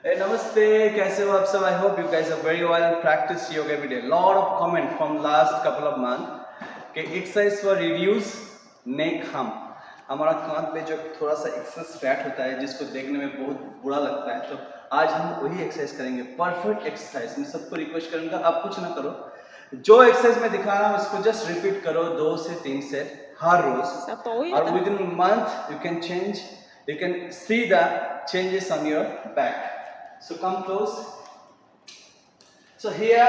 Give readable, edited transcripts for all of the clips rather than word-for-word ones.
Hey, Namaste, कैसे हो आप सब? I hope you guys are very well. Practice yoga every day. Lot of comment from last couple of months कि exercise for reduce neck hump. हमारा कान पे जो थोड़ा सा एक्सेस फैट होता है जिसको देखने में बहुत बुरा लगता है, तो आज हम वही एक्सरसाइज करेंगे. Perfect exercise. मैं सबको रिक्वेस्ट करूंगा आप कुछ ना करो, जो एक्सरसाइज मैं दिखा रहा हूँ उसको जस्ट रिपीट करो 2 से 3 सेट हर रोज, और with in month you can change, you can see the changes on your back. So come close. So here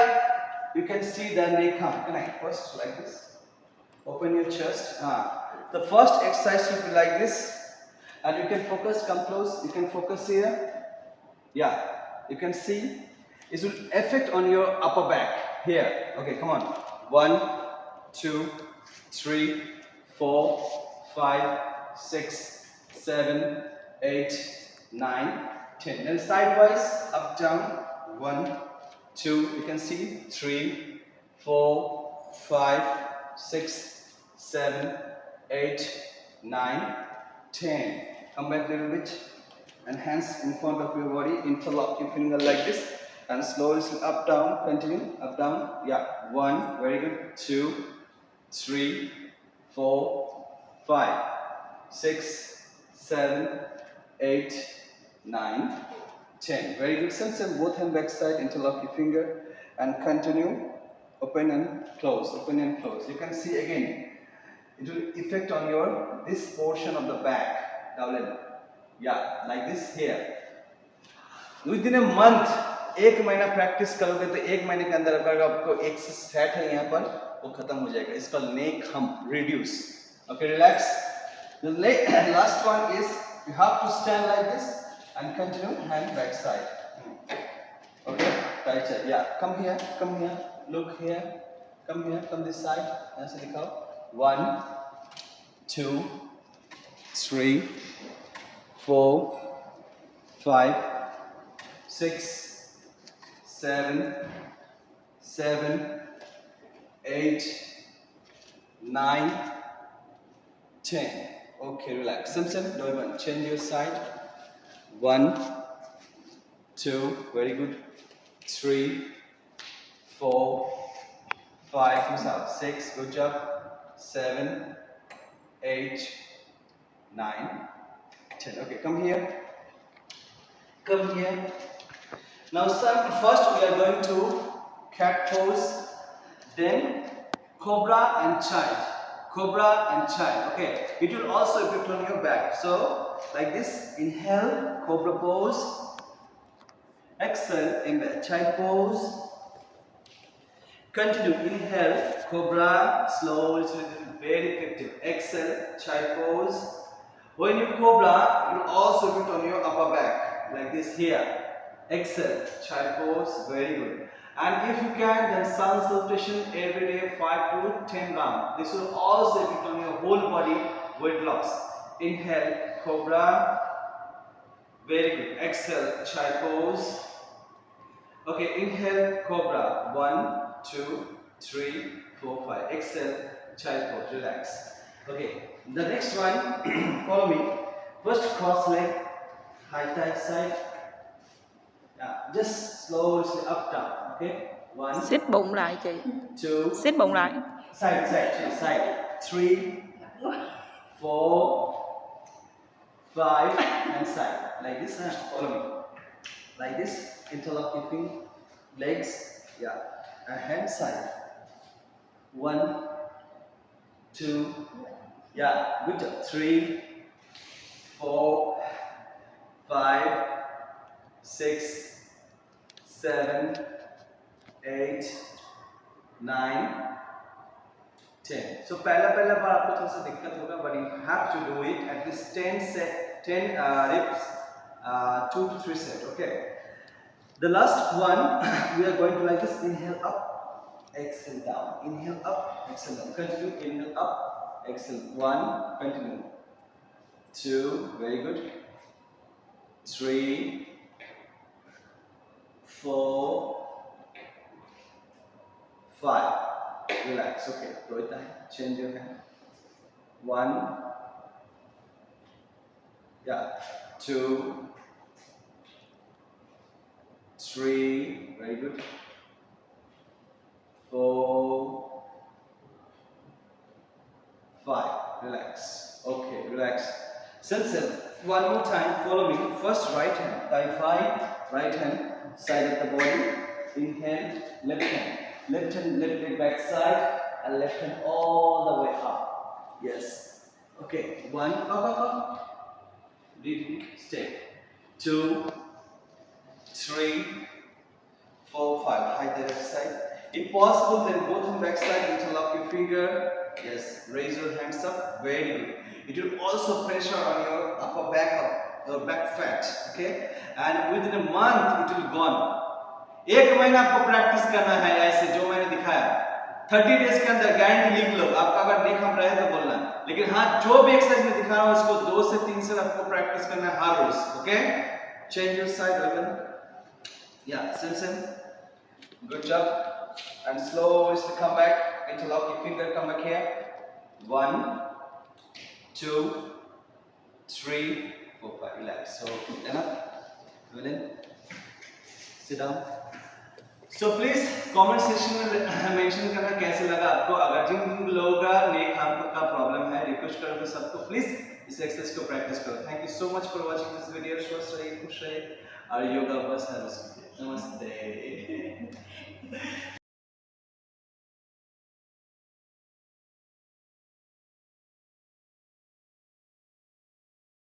you can see the neck hump. Can I first like this? Open your chest. The first exercise will be like this, and you can focus. Come close. You can focus here. Yeah, you can see. It will affect on your upper back here. Okay, come on. 1, 2, 3, 4, 5, 6, 7, 8, 9, 10. Then sidewise, up, down. 1, 2. You can see 3, 4, 5, 6, 7, 8, 9, 10. Come back a little bit, and hands in front of your body. Interlock your finger like this, and slowly up, down. Continue up, down. Yeah. 1. Very good. 2, 3, 4, 5, 6, 7, 8, 9, 10. Very good. Same. Both hand back side. Interlock your finger and continue. Open and close. Open and close. You can see again. It will affect on your this portion of the back. Down. Yeah, like this here. Within a month, 1 महीना practice करोगे तो 1 महीने के अंदर अगर आपको access fat है यहाँ पर वो खत्म हो जाएगा. इसका neck hump reduce. Okay, relax. The last one is you have to stand like this and continue hand back side. Okay, right side. Yeah, come here, look here, come this side. ऐसे दिखाओ. 1, 2, 3, 4, 5, 6, 7, 8, 9, 10. Okay, relax. Sim. No one. Change your side. 1, 2. Very good. 3, 4, 5. Miss out. 6. Good job. 7, 8, 9, 10. Okay, come here. Come here. Now, first we are going to cat pose, then cobra and child. Cobra and child. Okay. It will also affect on your back. So, like this. Inhale, cobra pose. Exhale, in the child pose. Continue. Inhale, cobra. Slowly, very effective. Exhale, child pose. When you cobra, it will also affect on your upper back. Like this here. Exhale, child pose, very good. And if you can, then sun salutation every day 5 to 10 rounds. This will also affect on your whole body weight loss. Inhale, cobra, very good. Exhale, child pose. Okay, inhale, cobra, 1, 2, 3, 4, 5. Exhale, child pose, relax. Okay, the next one, follow me. First cross leg, high tight side. Yeah, just slowly up down. Okay, 1. Xích bụng lại chị. 2. Xích bụng lại. Side. 3, 4, 5, and side. Like this. Follow me. Like this. Interlock your feet, legs. Yeah, and hand side. 1, 2. Yeah, good job. 3, 4, 5, 6, 7, 8, 9, 10. So पहला बार आपको थोड़ा सा दिक्कत होगा, but you have to do it at least 10 reps, 2 to 3 sets. Okay. The last one we are going to like this. Inhale up, exhale down. Inhale up, exhale down. Continue. Inhale up, exhale. 1. Continue. 2. Very good. 3, 4, 5. Relax. Okay. Right hand. Change your hand. 1. Yeah. 2. 3, very good, 4, 5, relax, okay, relax. Sensei, one more time, follow me. First right hand, thigh 5, right hand, side of the body, inhale, left hand, left leg back side, and left hand all the way up. Yes, okay, 1, up, breathe, stay, 2, 3, 4, 5, hide the left side. If possible, then both on back side, interlock your finger. Yes, raise your hands up. Very good. It will also pressure on your upper back, your back fat. Okay, and within a month, it will gone. एक महीना आपको practice करना है ऐसे जो मैंने दिखाया. 30 days के अंदर गारंटी लिख लो. आपका अगर नहीं हम रहे तो बोलना. लेकिन हाँ, जो भी एक्सरसाइज में दिखा रहा हूँ उसको 2 से 3 से आपको प्रैक्टिस करना है हर रोज. Okay, change your side again. Yeah, same. Good job. And slowly come back. Interlock your finger. Come back here. 1, 2, 3, 4, 5. Relax. So enough. Well in. Sit down. So please comment section में mention करना कैसे लगा आपको. अगर जिन लोगों का नेक harm का problem है, रिक्वेस्ट करोगे सबको प्लीज इस एक्सरसाइज को प्रैक्टिस करो. Thank you so much for watching this video. स्वस्थ रहिए, खुश रहिए और योगा बस हर